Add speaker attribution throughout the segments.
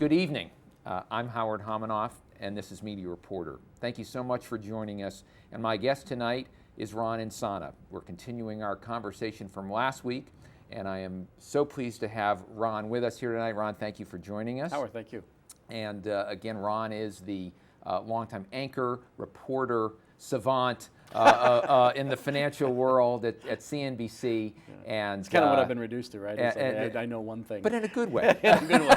Speaker 1: Good evening. I'm Howard Homonoff, and this is Media Reporter. Thank you so much for joining us. And my guest tonight is Ron Insana. We're continuing our conversation from last week, and I am so pleased to have Ron with us here tonight. Ron, thank you for joining us.
Speaker 2: Howard, thank you.
Speaker 1: And again, Ron is the longtime anchor, reporter, savant in the financial world at CNBC.
Speaker 2: Yeah.
Speaker 1: And
Speaker 2: it's kind of what I've been reduced to, right? I know one thing.
Speaker 1: But in a good way.
Speaker 2: In a good way.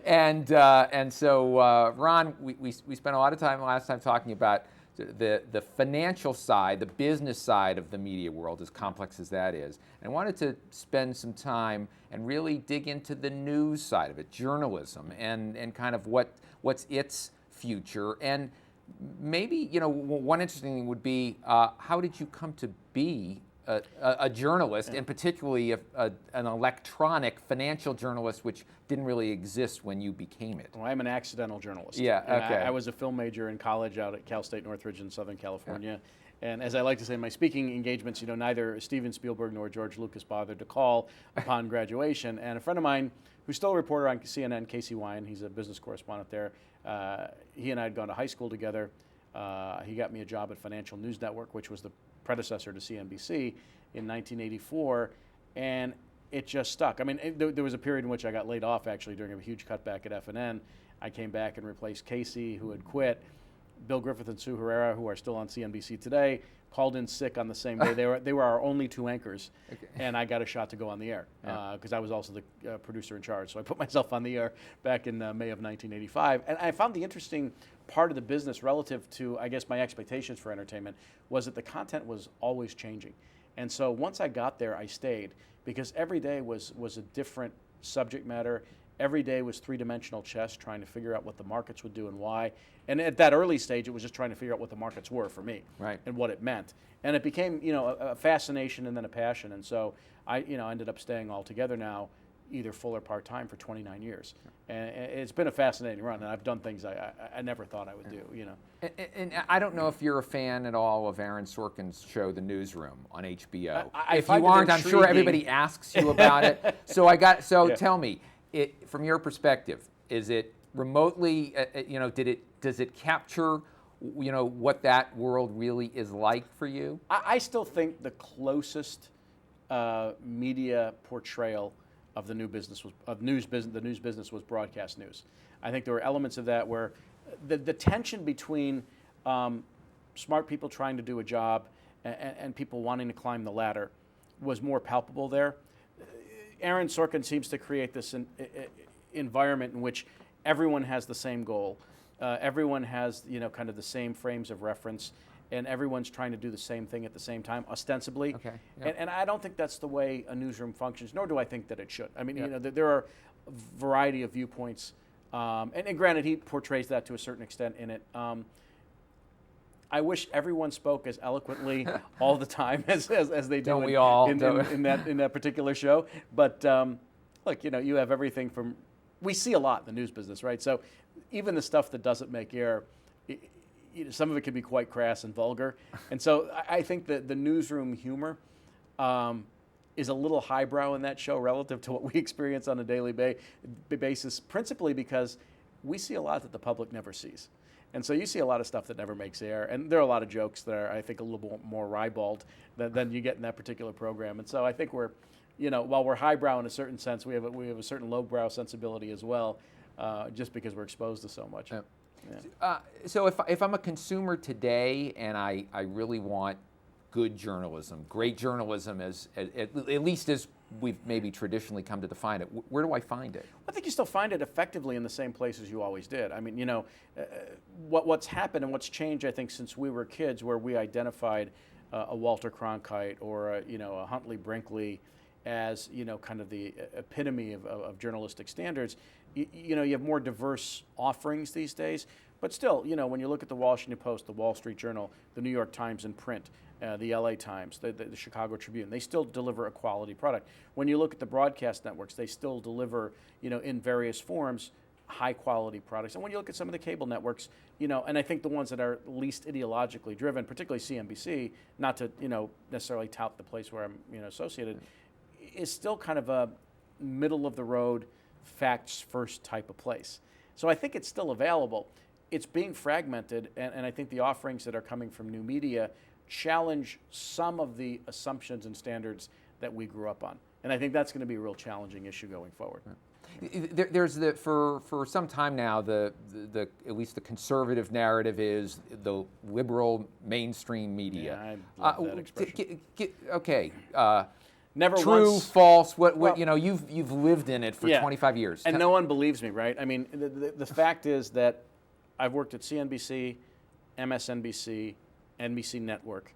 Speaker 2: Yeah.
Speaker 1: And so, Ron, we spent a lot of time last time talking about the financial side, the business side of the media world, as complex as that is. And I wanted to spend some time and really dig into the news side of it, journalism, and kind of what's its future. And maybe, one interesting thing would be, how did you come to be a journalist, and particularly an electronic financial journalist, which didn't really exist when you became it?
Speaker 2: Well, I'm an accidental journalist.
Speaker 1: Yeah, okay.
Speaker 2: I was a film major in college out at Cal State Northridge in Southern California. Yeah. And as I like to say in my speaking engagements, neither Steven Spielberg nor George Lucas bothered to call upon graduation. And a friend of mine, who's still a reporter on CNN, Casey Wine, he's a business correspondent there, he and I had gone to high school together. He got me a job at Financial News Network, which was the predecessor to CNBC, in 1984, and it just stuck. I mean, there was a period in which I got laid off, actually, during a huge cutback at FNN. I came back and replaced Casey, who had quit. Bill Griffith and Sue Herrera, who are still on CNBC today, called in sick on the same day. They were our only two anchors, okay. And I got a shot to go on the air because I was also the producer in charge. So I put myself on the air back in May of 1985. And I found the interesting part of the business relative to, I guess, my expectations for entertainment was that the content was always changing. And so once I got there, I stayed because every day was a different subject matter. Every day was three-dimensional chess, trying to figure out what the markets would do and why. And at that early stage, it was just trying to figure out what the markets were for me,
Speaker 1: right,
Speaker 2: and what it meant. And it became, a fascination and then a passion. And so I, ended up staying altogether now, either full or part-time, for 29 years. And it's been a fascinating run, and I've done things I never thought I would do,
Speaker 1: And I don't know if you're a fan at all of Aaron Sorkin's show, The Newsroom, on HBO. If you aren't, I'm sure everybody asks you about it. So tell me, from your perspective, is it remotely, does it capture, what that world really is like for you?
Speaker 2: I still think the closest media portrayal of the news business was broadcast news. I think there were elements of that where the tension between smart people trying to do a job and people wanting to climb the ladder was more palpable there. Aaron Sorkin seems to create this environment in which everyone has the same goal. Everyone has, kind of the same frames of reference, and everyone's trying to do the same thing at the same time, ostensibly.
Speaker 1: Okay. Yep.
Speaker 2: And I don't think that's the way a newsroom functions, nor do I think that it should. I mean, there are a variety of viewpoints, and granted, he portrays that to a certain extent in it. I wish everyone spoke as eloquently all the time as they do in that particular show. But look, you have everything from, we see a lot in the news business, right? So even the stuff that doesn't make air, some of it can be quite crass and vulgar. And so I think that the newsroom humor is a little highbrow in that show relative to what we experience on a daily basis, principally because we see a lot that the public never sees. And so you see a lot of stuff that never makes air, and there are a lot of jokes that are, I think, a little bit more ribald than you get in that particular program. And so I think we're, while we're highbrow in a certain sense, we have a certain lowbrow sensibility as well, just because we're exposed to so much.
Speaker 1: Yep. Yeah. So if I'm a consumer today and I really want good journalism, great journalism, at least as we've maybe traditionally come to define it, where do I find it?
Speaker 2: I think you still find it effectively in the same places you always did. I mean, what's happened and what's changed, I think, since we were kids, where we identified a Walter Cronkite or a Huntley Brinkley as kind of the epitome of journalistic standards. You have more diverse offerings these days, but still, when you look at the Washington Post, the Wall Street Journal, the New York Times in print, the LA Times, the Chicago Tribune, they still deliver a quality product. When you look at the broadcast networks, they still deliver, in various forms, high quality products. And when you look at some of the cable networks, and I think the ones that are least ideologically driven, particularly CNBC, not to, necessarily tout the place where I'm, associated, is still kind of a middle of the road, facts first type of place. So I think it's still available. It's being fragmented, and I think the offerings that are coming from new media challenge some of the assumptions and standards that we grew up on. And I think that's going to be a real challenging issue going forward.
Speaker 1: There's for some time now, the at least the conservative narrative is the liberal mainstream media.
Speaker 2: Yeah, I love that expression.
Speaker 1: Okay.
Speaker 2: Never
Speaker 1: true,
Speaker 2: once,
Speaker 1: false. What you've lived in it for 25 years,
Speaker 2: and no one believes me, right? I mean, the fact is that I've worked at CNBC, MSNBC, NBC Network.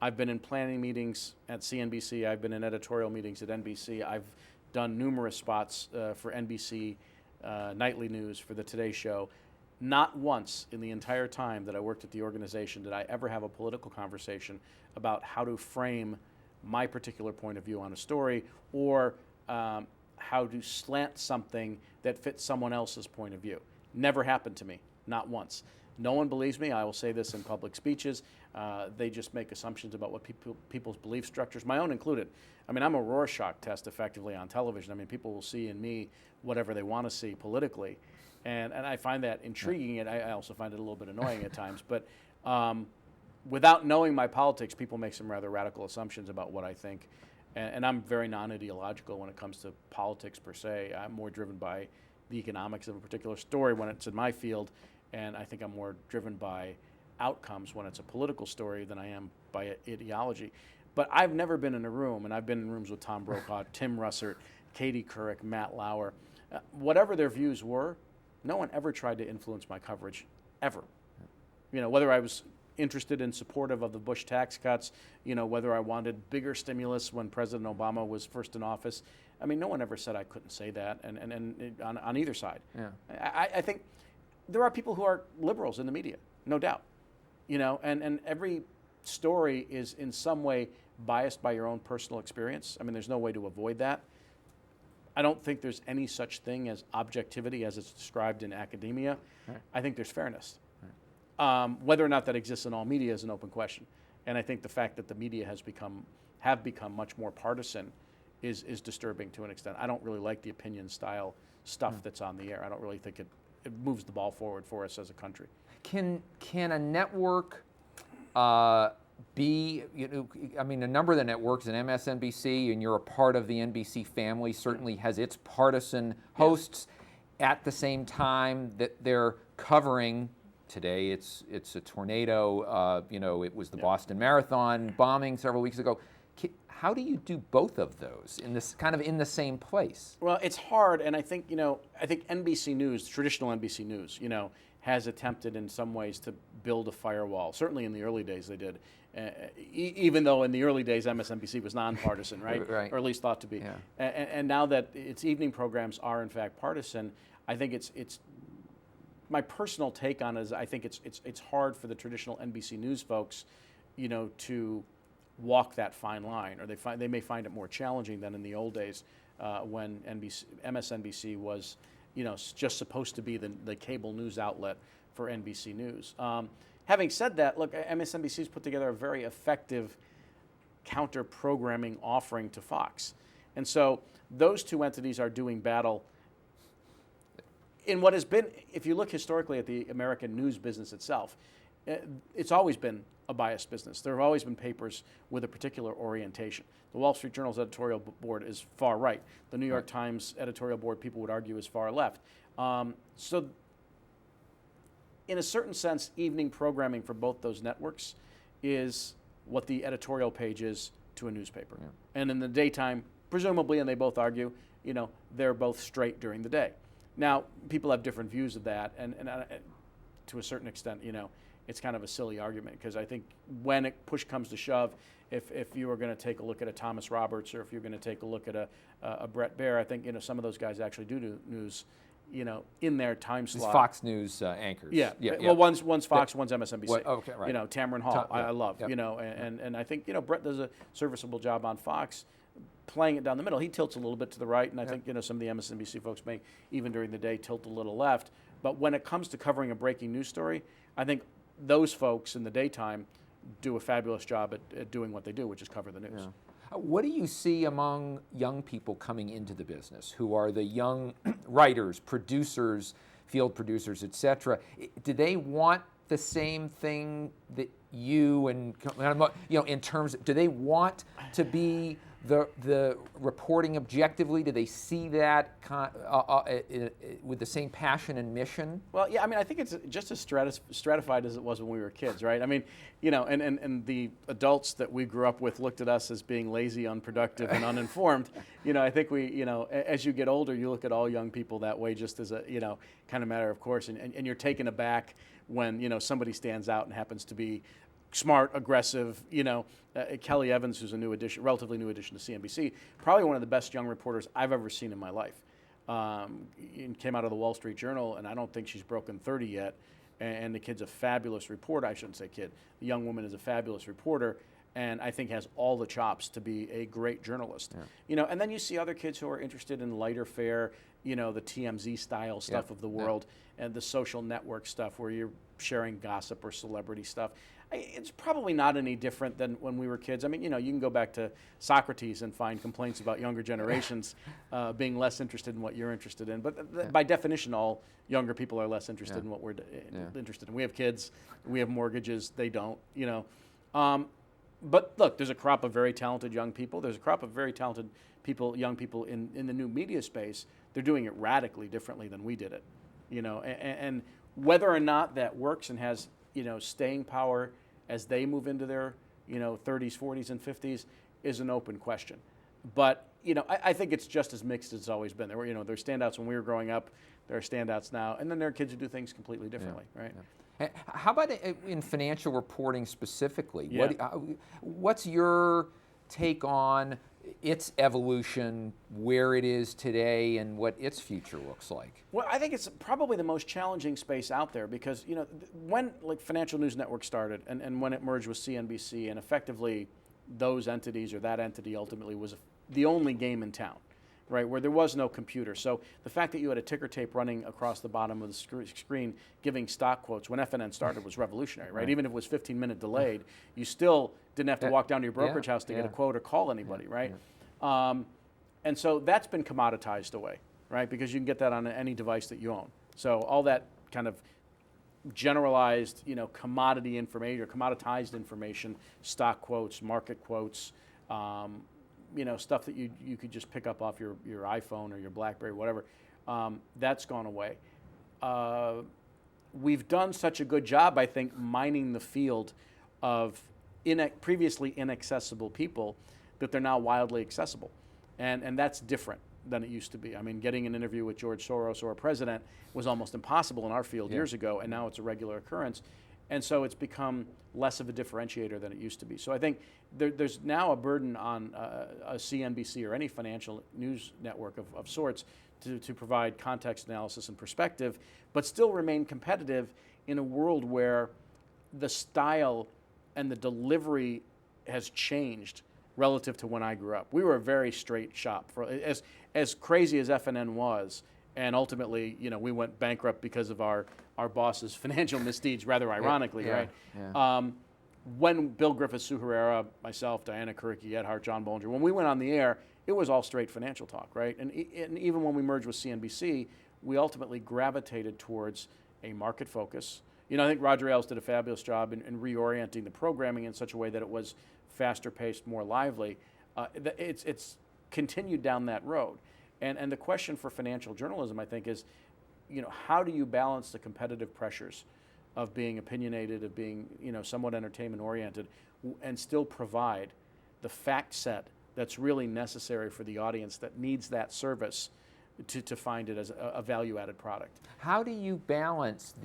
Speaker 2: I've been in planning meetings at CNBC. I've been in editorial meetings at NBC. I've done numerous spots for NBC Nightly News, for the Today Show. Not once in the entire time that I worked at the organization did I ever have a political conversation about how to frame my particular point of view on a story, or how to slant something that fits someone else's point of view. Never happened to me, not once. No one believes me. I will say this in public speeches. They just make assumptions about what people's belief structures, my own included. I mean, I'm a Rorschach test effectively on television. I mean, people will see in me whatever they want to see politically. And I find that intriguing, and I also find it a little bit annoying at times. But without knowing my politics, people make some rather radical assumptions about what I think. And I'm very non-ideological when it comes to politics per se. I'm more driven by the economics of a particular story when it's in my field. And I think I'm more driven by outcomes when it's a political story than I am by ideology. But I've never been in a room, and I've been in rooms with Tom Brokaw, Tim Russert, Katie Couric, Matt Lauer. Whatever their views were, no one ever tried to influence my coverage, ever. You know, whether I was interested and supportive of the Bush tax cuts, you know, whether I wanted bigger stimulus when President Obama was first in office. I mean, no one ever said I couldn't say that, and on either side. Yeah. I think there are people who are liberals in the media, no doubt. You know, and every story is in some way biased by your own personal experience. I mean, there's no way to avoid that. I don't think there's any such thing as objectivity as it's described in academia. Right. I think there's fairness. Right. Whether or not that exists in all media is an open question. And I think the fact that the media have become much more partisan is disturbing to an extent. I don't really like the opinion style stuff that's on the air. I don't really think it moves the ball forward for us as a country.
Speaker 1: Can a network be, you know, I mean, a number of the networks, and MSNBC, and you're a part of the NBC family, certainly has its partisan hosts. At the same time that they're covering, today it's a tornado, you know, it was the Boston Marathon bombing several weeks ago. How do you do both of those in this kind of in the same place?
Speaker 2: Well, it's hard, and I think NBC News, traditional NBC News, you know, has attempted in some ways to build a firewall. Certainly in the early days they did, even though in the early days MSNBC was nonpartisan, right? Right. Or at least thought to be. Yeah. And now that its evening programs are in fact partisan, I think it's my personal take on it is I think it's hard for the traditional NBC News folks, you know, to walk that fine line, or they may find it more challenging than in the old days when MSNBC was, you know, just supposed to be the cable news outlet for NBC News. Having said that, look, MSNBC's put together a very effective counter-programming offering to Fox. And so those two entities are doing battle in what has been, if you look historically at the American news business itself, it's always been a biased business. There have always been papers with a particular orientation. The Wall Street Journal's editorial board is far right. The New York Times editorial board, people would argue, is far left. So in a certain sense, evening programming for both those networks is what the editorial page is to a newspaper. Yeah. And in the daytime, presumably, and they both argue, you know, they're both straight during the day. Now, people have different views of that, and to a certain extent, you know, it's kind of a silly argument, because I think when push comes to shove, if you were going to take a look at a Thomas Roberts, or if you're going to take a look at a Brett Baer, I think, you know, some of those guys actually do news, you know, in their time slot.
Speaker 1: These Fox News anchors.
Speaker 2: Yeah. Well, one's Fox, one's MSNBC.
Speaker 1: Okay, right.
Speaker 2: You know, Tamron Hall, I love. You know, and I think, you know, Brett does a serviceable job on Fox, playing it down the middle. He tilts a little bit to the right, and I think, you know, some of the MSNBC folks may, even during the day, tilt a little left. But when it comes to covering a breaking news story, I think those folks in the daytime do a fabulous job at doing what they do, which is cover the news.
Speaker 1: What do you see among young people coming into the business, who are the young writers, producers, field producers, et cetera? Do they want the same thing that you and, in terms of, do they want to be the reporting objectively? Do they see that with the same passion and mission?
Speaker 2: Well, yeah, I mean, I think it's just as stratified as it was when we were kids, right? I mean, and the adults that we grew up with looked at us as being lazy, unproductive, and uninformed. I think we, as you get older, you look at all young people that way, just as a, kind of matter of course, and you're taken aback when, somebody stands out and happens to be smart, aggressive. Kelly Evans, who's a relatively new addition to CNBC, probably one of the best young reporters I've ever seen in my life. Came out of the Wall Street Journal, and I don't think she's broken 30 yet. And the kid's a fabulous reporter. I shouldn't say kid. The young woman is a fabulous reporter, and I think has all the chops to be a great journalist. Yeah. And then you see other kids who are interested in lighter fare, the TMZ style stuff of the world, and the social network stuff where you're sharing gossip or celebrity stuff. It's probably not any different than when we were kids. I mean, you can go back to Socrates and find complaints about younger generations being less interested in what you're interested in. But by definition, all younger people are less interested in what we're interested in. We have kids, we have mortgages, they don't, But look, there's a crop of very talented young people. There's a crop of very talented young people in the new media space. They're doing it radically differently than we did it, and whether or not that works and has, staying power as they move into their, 30s, 40s, and 50s is an open question. But, I think it's just as mixed as it's always been. There were, there were standouts when we were growing up. There are standouts now. And then there are kids who do things completely differently, right?
Speaker 1: Yeah. How about in financial reporting specifically?
Speaker 2: Yeah.
Speaker 1: What's your take on its evolution, where it is today, and what its future looks like?
Speaker 2: Well, I think it's probably the most challenging space out there because, when Financial News Network started and when it merged with CNBC, and effectively those entities or that entity ultimately was the only game in town, right, where there was no computer. So the fact that you had a ticker tape running across the bottom of the screen giving stock quotes when FNN started was revolutionary, right? Even if it was 15-minute delayed, you still didn't have to walk down to your brokerage house to get a quote or call anybody, right? And so that's been commoditized away, right? Because you can get that on any device that you own. So all that kind of generalized, commodity information or commoditized information, stock quotes, market quotes, stuff that you could just pick up off your iPhone or your BlackBerry, whatever, that's gone away. We've done such a good job, I think, mining the field of previously inaccessible people that they're now wildly accessible. And that's different than it used to be. I mean, getting an interview with George Soros or a president was almost impossible in our field years ago, and now it's a regular occurrence. And so it's become less of a differentiator than it used to be. So I think there's now a burden on a CNBC or any financial news network of sorts to provide context analysis and perspective, but still remain competitive in a world where the style and the delivery has changed relative to when I grew up. We were a very straight shop. As crazy as FNN was, and ultimately, we went bankrupt because of our boss's financial misdeeds, rather ironically, right? Yeah. When Bill Griffith, Sue Herrera, myself, Diana Kuricki, Ed Hart, John Bollinger, when we went on the air, it was all straight financial talk, right? And even when we merged with CNBC, we ultimately gravitated towards a market focus. I think Roger Ailes did a fabulous job in reorienting the programming in such a way that it was faster paced, more lively. It's continued down that road. And the question for financial journalism, I think, is, how do you balance the competitive pressures of being opinionated, of being, somewhat entertainment oriented, and still provide the fact set that's really necessary for the audience that needs that service to find it as a value-added product.
Speaker 1: How do you balance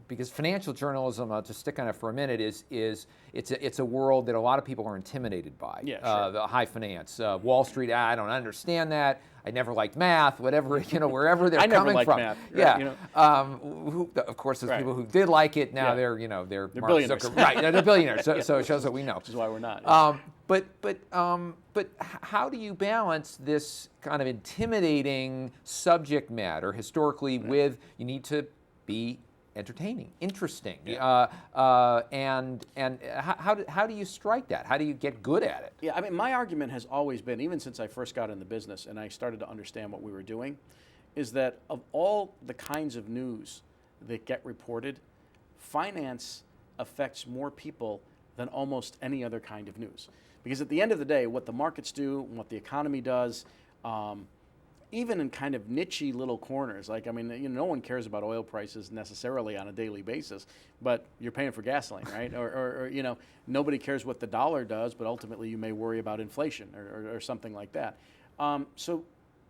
Speaker 1: because financial journalism, I'll just stick on it for a minute, it's a world that a lot of people are intimidated by.
Speaker 2: Yeah, sure.
Speaker 1: The high finance, Wall Street. I don't understand that. I never liked math. Whatever, wherever they're coming from.
Speaker 2: I never liked math.
Speaker 1: Yeah. Of course, there's people who did like it. Now they're
Speaker 2: billionaires.
Speaker 1: Right. They're billionaires. So it shows what we know.
Speaker 2: Which is why we're not.
Speaker 1: But how do you balance this kind of intimidating subject matter historically with you need to be entertaining, interesting,
Speaker 2: Yeah.
Speaker 1: and how do you strike that? How do you get good at it?
Speaker 2: Yeah, I mean, my argument has always been, even since I first got in the business and I started to understand what we were doing, is that of all the kinds of news that get reported, finance affects more people than almost any other kind of news. Because at the end of the day, what the markets do, what the economy does, even in kind of niche-y little corners, like, I mean, no one cares about oil prices necessarily on a daily basis, but you're paying for gasoline, right? or nobody cares what the dollar does, but ultimately you may worry about inflation or something like that. So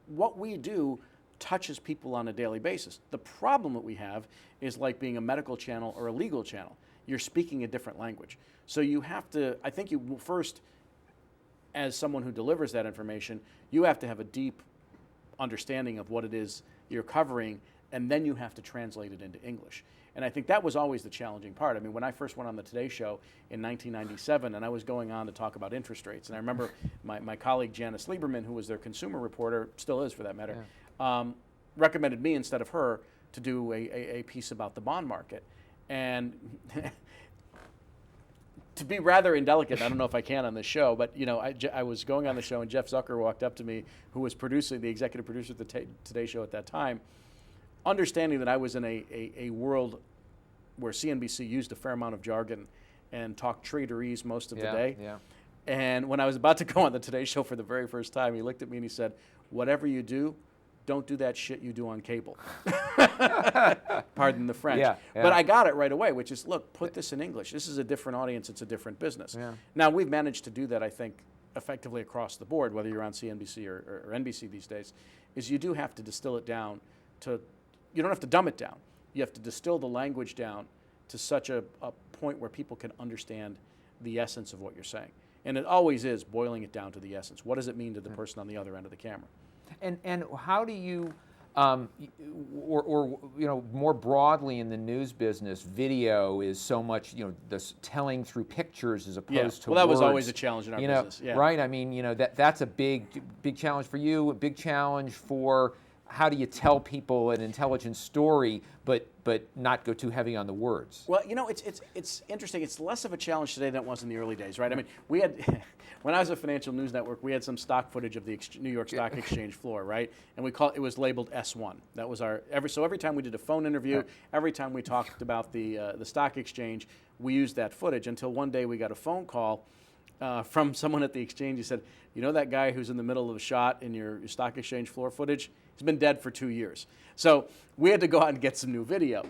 Speaker 2: what we do touches people on a daily basis. The problem that we have is like being a medical channel or a legal channel. You're speaking a different language. So you have to, I think you first, as someone who delivers that information, you have to have a deep understanding of what it is you're covering, and then you have to translate it into English. And I think that was always the challenging part. I mean, when I first went on the Today Show in 1997, and I was going on to talk about interest rates, and I remember my colleague Janice Lieberman, who was their consumer reporter, still is for that matter, recommended me instead of her to do a piece about the bond market. And to be rather indelicate, I don't know if I can on this show, but I was going on the show and Jeff Zucker walked up to me, who was the executive producer of the Today Show at that time, understanding that I was in a world where CNBC used a fair amount of jargon and talked traderese most of the day. Yeah. And when I was about to go on the Today Show for the very first time, he looked at me and he said, "Whatever you do, don't do that shit you do on cable." Pardon the French. Yeah. But I got it right away, which is, look, put this in English. This is a different audience. It's a different business. Yeah. Now, we've managed to do that, I think, effectively across the board, whether you're on CNBC or NBC these days, is you do have to distill it down to, you don't have to dumb it down. You have to distill the language down to such a point where people can understand the essence of what you're saying. And it always is boiling it down to the essence. What does it mean to the person on the other end of the camera?
Speaker 1: And how do you, or more broadly in the news business, video is so much, this telling through pictures as opposed to
Speaker 2: well, that
Speaker 1: words.
Speaker 2: was always a challenge in our business. Yeah.
Speaker 1: Right? I mean, that's a big challenge for you, a big challenge for how do you tell people an intelligent story, but not go too heavy on the words?
Speaker 2: Well, it's interesting. It's less of a challenge today than it was in the early days, right? I mean, we had, when I was a financial news network, we had some stock footage of the New York Stock Exchange floor, right? And it was labeled S1. That was every time we did a phone interview, every time we talked about the stock exchange, we used that footage until one day we got a phone call from someone at the exchange who said, that guy who's in the middle of a shot in your stock exchange floor footage, he's been dead for 2 years. So we had to go out and get some new video.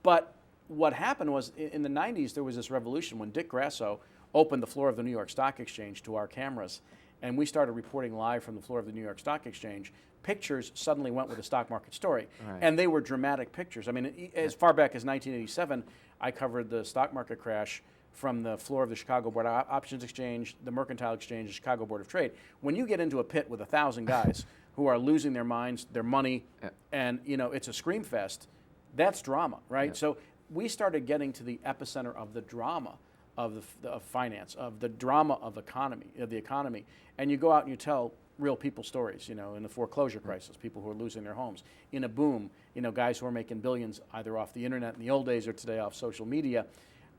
Speaker 2: But what happened was, in the 90s, there was this revolution when Dick Grasso opened the floor of the New York Stock Exchange to our cameras, and we started reporting live from the floor of the New York Stock Exchange. Pictures suddenly went with a stock market story. Right. And they were dramatic pictures. I mean, as far back as 1987, I covered the stock market crash from the floor of the Chicago Board of Options Exchange, the Mercantile Exchange, the Chicago Board of Trade. When you get into a pit with 1,000 guys who are losing their minds, their money, and it's a scream fest, that's drama, right? Yeah. So we started getting to the epicenter of the drama of finance, of the drama of the economy, and you go out and you tell real people stories. In the foreclosure crisis, people who are losing their homes. In a boom, guys who are making billions either off the internet in the old days or today off social media.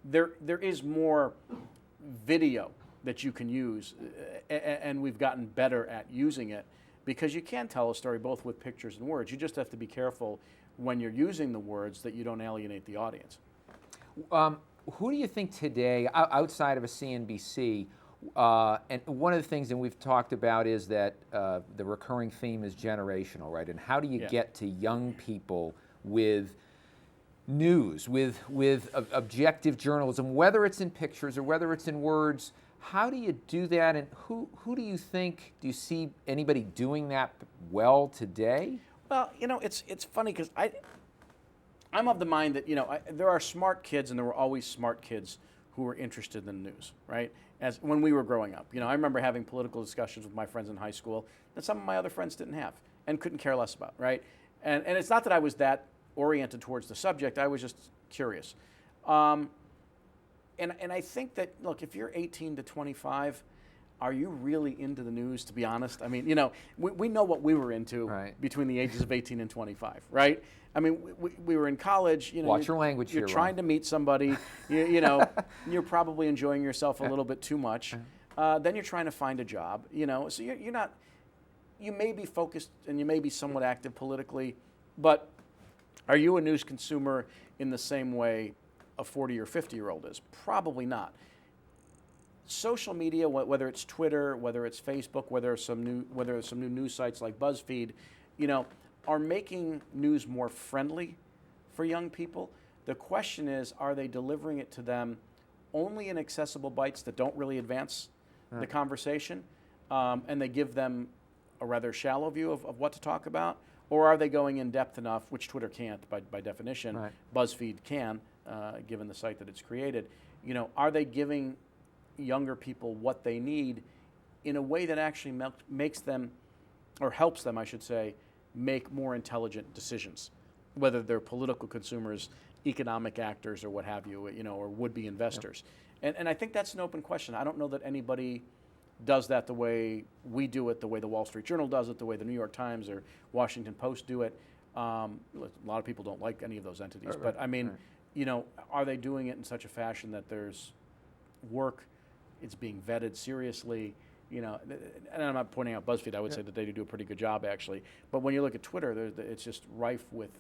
Speaker 2: There is more video that you can use, and we've gotten better at using it because you can tell a story both with pictures and words. You just have to be careful when you're using the words that you don't alienate the audience.
Speaker 1: Who do you think today, outside of a CNBC, and one of the things that we've talked about is that the recurring theme is generational, right? And how do you get to young people with news, with objective journalism, whether it's in pictures or whether it's in words? How do you do that, and who do you see anybody doing that well today?
Speaker 2: Well, it's funny because I'm of the mind that there are smart kids, and there were always smart kids who were interested in the news, right? As when we were growing up, I remember having political discussions with my friends in high school that some of my other friends didn't have and couldn't care less about, right? And it's not that I was that oriented towards the subject. I was just curious. And I think that, look, if you're 18 to 25, are you really into the news, to be honest? I mean, you know, we know what we were into
Speaker 1: Right.
Speaker 2: between the ages of 18 and 25, right? I mean, we were in college, you know.
Speaker 1: Watch your language
Speaker 2: You're
Speaker 1: here,
Speaker 2: trying
Speaker 1: Ron.
Speaker 2: to meet somebody, you know, you're probably enjoying yourself a little bit too much. Then you're trying to find a job, you know, so you're not, you may be focused and you may be somewhat active politically, but are you a news consumer in the same way a 40 or 50-year-old is? Probably not. Social media, whether it's Twitter, whether it's Facebook, whether it's some new news sites like BuzzFeed, you know, are making news more friendly for young people. The question is, are they delivering it to them only in accessible bites that don't really advance the conversation, and they give them a rather shallow view of what to talk about, or are they going in depth enough, which Twitter can't by definition,
Speaker 1: Right.
Speaker 2: BuzzFeed can, given the site that it's created. You know, are they giving younger people what they need in a way that actually makes them, or helps them, I should say, make more intelligent decisions, whether they're political consumers, economic actors, or what have you, you know, or would-be investors. Yep. And I think that's an open question. I don't know that anybody does that the way we do it, the way the Wall Street Journal does it, the way the New York Times or Washington Post do it. A lot of people don't like any of those entities,
Speaker 1: Right,
Speaker 2: but I mean,
Speaker 1: right.
Speaker 2: you know, are they doing it in such a fashion that there's work, it's being vetted seriously, you know, and I'm not pointing out BuzzFeed, I would say that they do a pretty good job actually, but when you look at Twitter, it's just rife with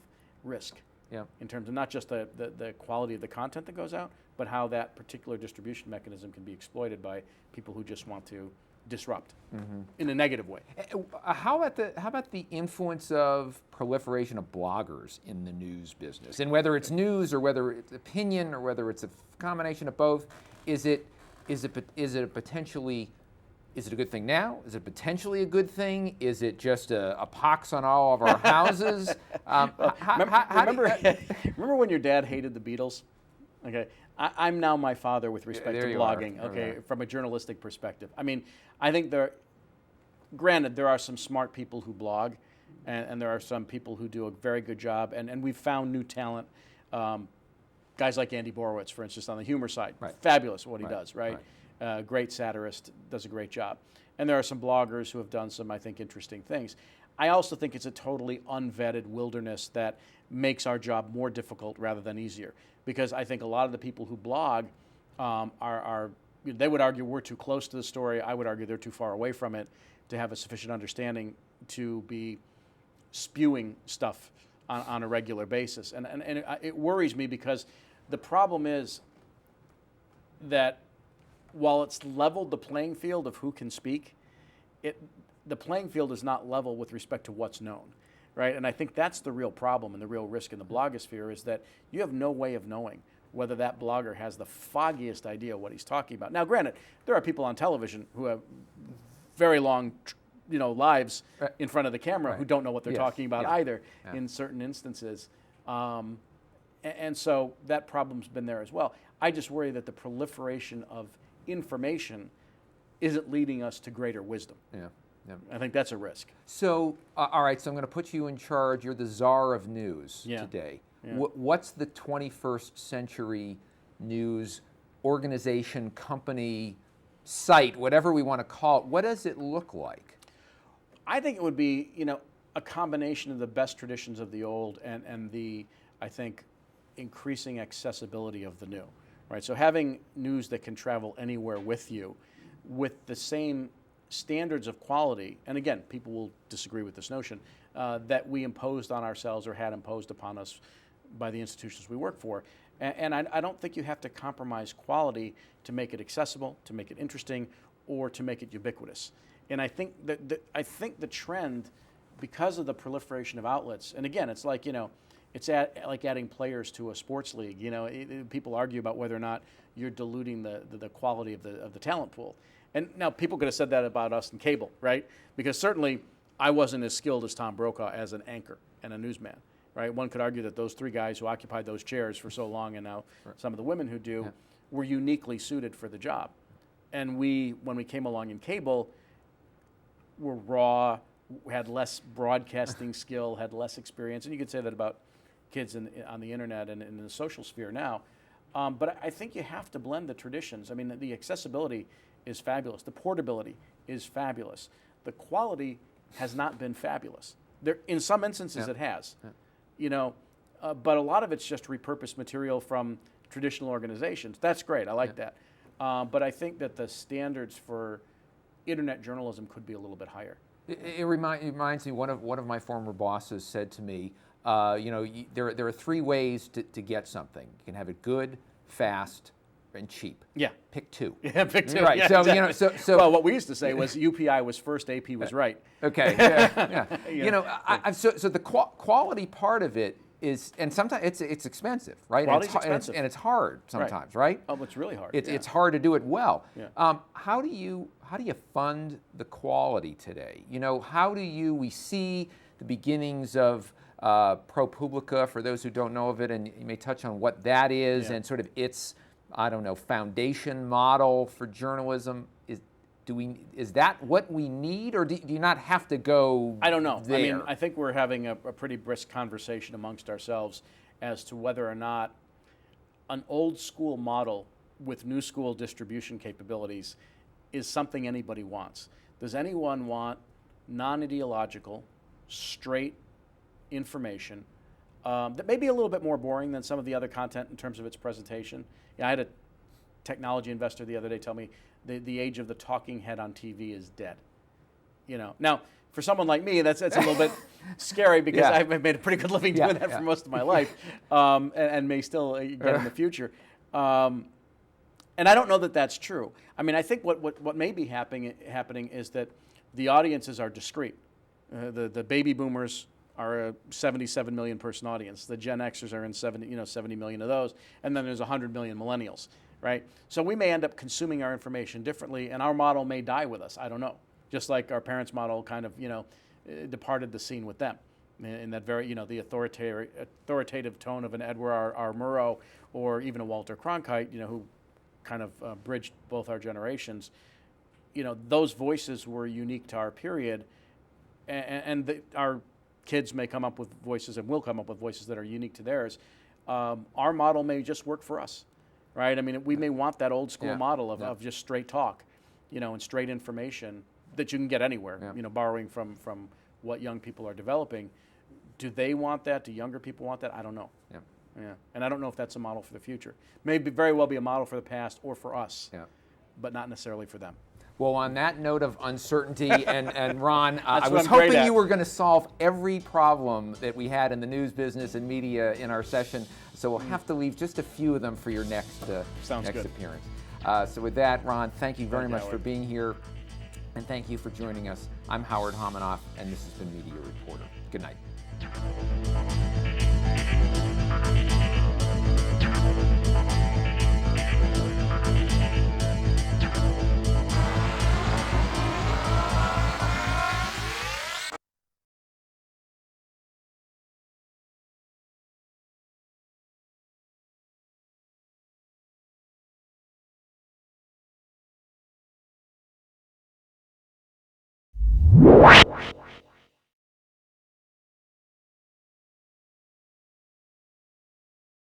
Speaker 2: risk.
Speaker 1: Yeah.
Speaker 2: In terms of not just the quality of the content that goes out, but how that particular distribution mechanism can be exploited by people who just want to disrupt in a negative way.
Speaker 1: How about the influence of proliferation of bloggers in the news business? And whether it's news or whether it's opinion or whether it's a combination of both, is it a potentially, is it a good thing now? Is it potentially a good thing? Is it just a pox on all of our houses?
Speaker 2: Remember when your dad hated the Beatles? Okay, I'm now my father with respect to blogging. Okay, from a journalistic perspective. I mean, I think granted, there are some smart people who blog, and there are some people who do a very good job, and we've found new talent. Guys like Andy Borowitz, for instance, on the humor side, fabulous what he does, right? Great satirist, does a great job. And there are some bloggers who have done some, I think, interesting things. I also think it's a totally unvetted wilderness that makes our job more difficult rather than easier. Because I think a lot of the people who blog they would argue we're too close to the story. I would argue they're too far away from it to have a sufficient understanding to be spewing stuff on a regular basis. And it worries me because the problem is that while it's leveled the playing field of who can speak, the playing field is not level with respect to what's known, right? And I think that's the real problem and the real risk in the blogosphere is that you have no way of knowing whether that blogger has the foggiest idea what he's talking about. Now, granted, there are people on television who have very long, lives in front of the camera who don't know what they're talking about either in certain instances. And so that problem's been there as well. I just worry that the proliferation of information isn't leading us to greater wisdom.
Speaker 1: Yeah.
Speaker 2: I think that's a risk.
Speaker 1: So, all right, so I'm going to put you in charge. You're the czar of news today. Yeah. What's the 21st century news organization, company, site, whatever we want to call it? What does it look like?
Speaker 2: I think it would be, a combination of the best traditions of the old and the, I think, increasing accessibility of the new, right? So having news that can travel anywhere with you with the same standards of quality, and again, people will disagree with this notion, that we imposed on ourselves or had imposed upon us by the institutions we work for. And I don't think you have to compromise quality to make it accessible, to make it interesting, or to make it ubiquitous. And I think that the trend, because of the proliferation of outlets, and again, it's like, it's like adding players to a sports league. People argue about whether or not you're diluting the quality of the talent pool. And now people could have said that about us in cable, right? Because certainly I wasn't as skilled as Tom Brokaw as an anchor and a newsman, right? One could argue that those three guys who occupied those chairs for so long, and now some of the women who do, were uniquely suited for the job. And when we came along in cable, were raw, had less broadcasting skill, had less experience. And you could say that about kids on the internet and in the social sphere now. But I think you have to blend the traditions. I mean, the accessibility is fabulous. The portability is fabulous. The quality has not been fabulous. There, in some instances, it has. You know, but a lot of it's just repurposed material from traditional organizations. That's great. I like that. But I think that the standards for internet journalism could be a little bit higher.
Speaker 1: It reminds me, one of my former bosses said to me, you know, there are three ways to get something. You can have it good, fast, and cheap.
Speaker 2: Yeah.
Speaker 1: Pick two.
Speaker 2: Yeah, pick two.
Speaker 1: Right.
Speaker 2: Yeah,
Speaker 1: so
Speaker 2: exactly.
Speaker 1: you know, so
Speaker 2: well, what we used to say was UPI was first, AP was right.
Speaker 1: Okay. Yeah. You know, so the quality part of it is, and sometimes it's expensive, right?
Speaker 2: Quality's expensive.
Speaker 1: And it's hard sometimes, right?
Speaker 2: Oh, it's really hard.
Speaker 1: It's hard to do it well.
Speaker 2: Yeah.
Speaker 1: How do you fund the quality today? You know, we see the beginnings of ProPublica, for those who don't know of it, and you may touch on what that is and sort of its, I don't know, foundation model for journalism. Is that what we need, or do you not have to go
Speaker 2: I don't know.
Speaker 1: there?
Speaker 2: I mean, I think we're having a pretty brisk conversation amongst ourselves as to whether or not an old school model with new school distribution capabilities is something anybody wants. Does anyone want non-ideological, straight information that may be a little bit more boring than some of the other content in terms of its presentation? Yeah, I had a technology investor the other day tell me the age of the talking head on TV is dead. You know, now for someone like me, that's a little bit scary because I've made a pretty good living doing that for most of my life, and may still get in the future. And I don't know that that's true. I mean, I think what may be happening is that the audiences are discrete. The baby boomers are a 77 million person audience. The Gen Xers are in 70 million of those, and then there's 100 million millennials, right? So we may end up consuming our information differently, and our model may die with us. I don't know. Just like our parents' model kind of, departed the scene with them, in that very, the authoritative tone of an Edward R. Murrow or even a Walter Cronkite, who kind of bridged both our generations. Those voices were unique to our period, and our kids may come up with voices and will come up with voices that are unique to theirs. Our model may just work for us, right? I mean, we may want that old school model of just straight talk, and straight information that you can get anywhere, borrowing from what young people are developing. Do they want that? Do younger people want that? I don't know. Yeah. And I don't know if that's a model for the future. Maybe very well be a model for the past or for us, but not necessarily for them.
Speaker 1: Well, on that note of uncertainty, and Ron, I was
Speaker 2: I'm great
Speaker 1: hoping
Speaker 2: at.
Speaker 1: you were going to solve every problem that we had in the news business and media in our session, so we'll have to leave just a few of them for your next appearance. So with that, Ron, thank you very much for being here, and thank you for joining us. I'm Howard Homonoff, and this has been Media Reporter. Good night.